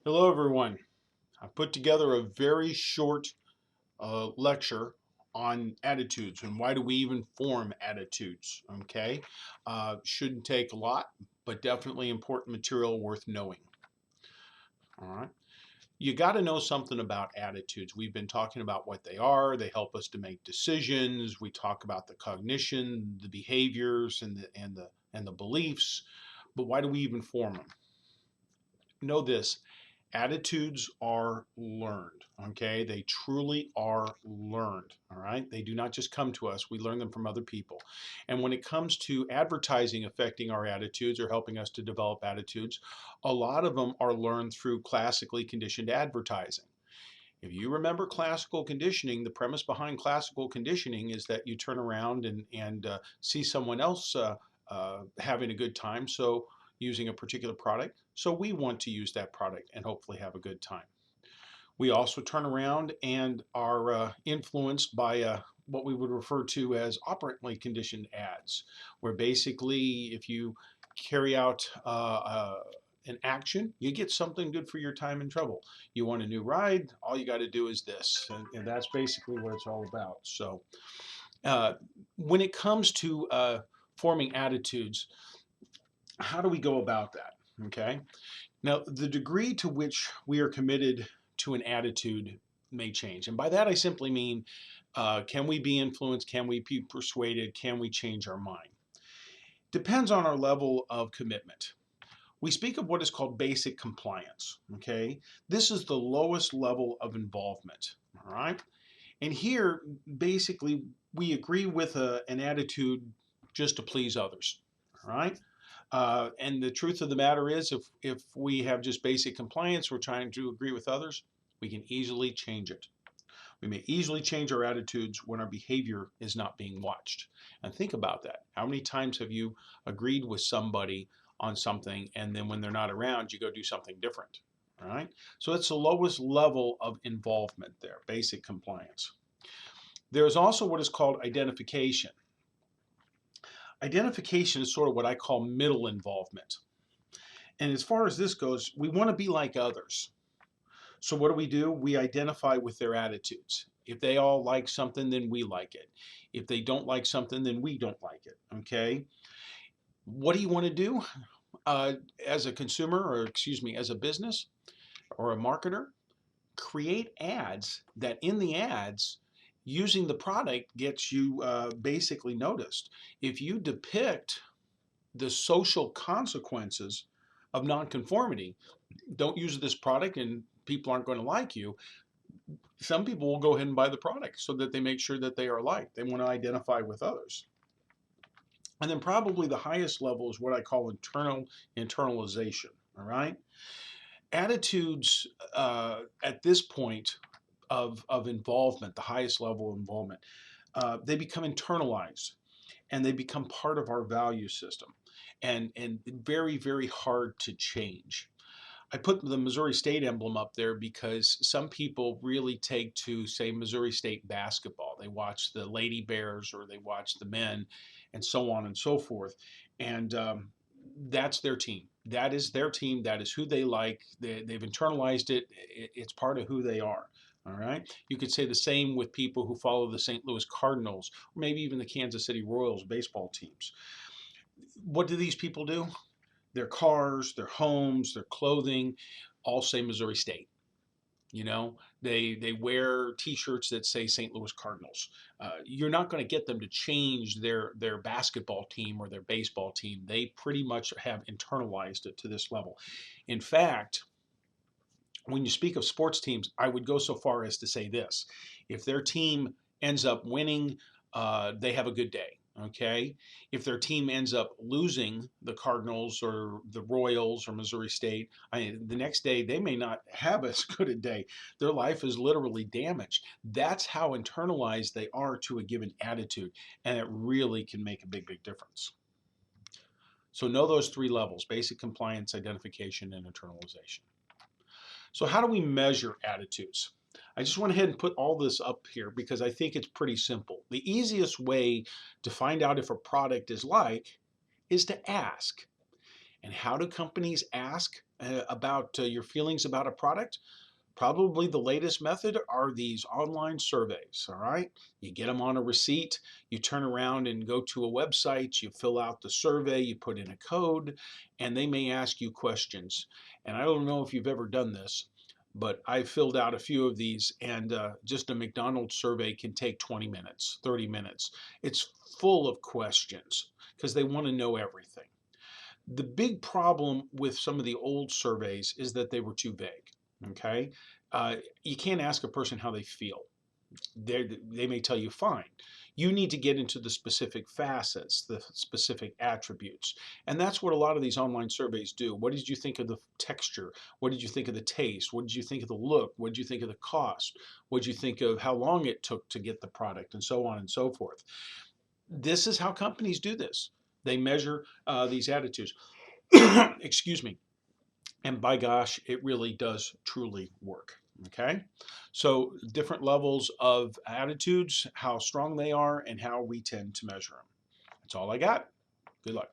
Hello, everyone. I put together a very short lecture on attitudes and why do we even form attitudes. Okay, shouldn't take a lot, but definitely important material worth knowing. All right, you got to know something about attitudes. We've been talking about what they are. They help us to make decisions. We talk about the cognition, the behaviors, and the beliefs. But why do we even form them? Know this: attitudes are learned. Okay, they truly are learned. All right, they do not just come to us, we learn them from other people. And when it comes to advertising affecting our attitudes or helping us to develop attitudes, a lot of them are learned through classically conditioned advertising. If you remember classical conditioning, the premise behind classical conditioning is that you turn around and see someone else having a good time, so using a particular product. So we want to use that product and hopefully have a good time. We also turn around and are influenced by what we would refer to as operantly conditioned ads, where basically if you carry out an action, you get something good for your time and trouble. You want a new ride, all you got to do is this, and that's basically what it's all about. So uh, when it comes to forming attitudes, how do we go about that? Okay. Now, the degree to which we are committed to an attitude may change. And by that, I simply mean can we be influenced? Can we be persuaded? Can we change our mind? Depends on our level of commitment. We speak of what is called basic compliance. Okay. This is the lowest level of involvement. All right. And here, basically, we agree with an attitude just to please others. All right. And the truth of the matter is, if we have just basic compliance, we're trying to agree with others, we can easily change it. We may easily change our attitudes when our behavior is not being watched. And think about that. How many times have you agreed with somebody on something and then when they're not around, you go do something different? All right. So it's the lowest level of involvement there, basic compliance. There's also what is called identification. Identification is sort of what I call middle involvement. And as far as this goes, we want to be like others. So what do? We identify with their attitudes. If they all like something, then we like it. If they don't like something, then we don't like it. Okay. What do you want to do as a consumer, or excuse me, as a business or a marketer? Create ads that in the ads, using the product gets you basically noticed. If you depict the social consequences of nonconformity, don't use this product and people aren't going to like you. Some people will go ahead and buy the product so that they make sure that they are liked. They want to identify with others. And then probably the highest level is what I call internalization. All right. Attitudes at this point of involvement, the highest level of involvement, they become internalized and they become part of our value system and very, very hard to change. I put the Missouri State emblem up there because some people really take to, say, Missouri State basketball. They watch the Lady Bears or they watch the men and so on and so forth. And that's their team. That is their team. That is who they like. They've internalized it. It's part of who they are. All right. You could say the same with people who follow the St. Louis Cardinals or maybe even the Kansas City Royals baseball teams. What do these people do? Their cars, their homes, their clothing, all say Missouri State. You know, they wear T-shirts that say St. Louis Cardinals. You're not going to get them to change their basketball team or their baseball team. They pretty much have internalized it to this level. In fact, when you speak of sports teams, I would go so far as to say this: if their team ends up winning, they have a good day. Okay, if their team ends up losing, the Cardinals or the Royals or Missouri State, the next day they may not have as good a day. Their life is literally damaged. That's how internalized they are to a given attitude, and it really can make a big, big difference. So know those three levels: basic compliance, identification, and internalization. So how do we measure attitudes? I just went ahead and put all this up here because I think it's pretty simple. The easiest way to find out if a product is like is to ask. And how do companies ask about your feelings about a product? Probably the latest method are these online surveys, all right? You get them on a receipt, you turn around and go to a website, you fill out the survey, you put in a code, and they may ask you questions. And I don't know if you've ever done this, but I filled out a few of these, and just a McDonald's survey can take 20 minutes, 30 minutes. It's full of questions because they want to know everything. The big problem with some of the old surveys is that they were too vague. Okay, you can't ask a person how they feel. They may tell you fine. You need to get into the specific facets, the specific attributes. And that's what a lot of these online surveys do. What did you think of the texture? What did you think of the taste? What did you think of the look? What did you think of the cost? What did you think of how long it took to get the product, and so on and so forth? This is how companies do this. They measure these attitudes. Excuse me. And by gosh, it really does truly work. Okay. So different levels of attitudes, how strong they are, and how we tend to measure them. That's all I got. Good luck.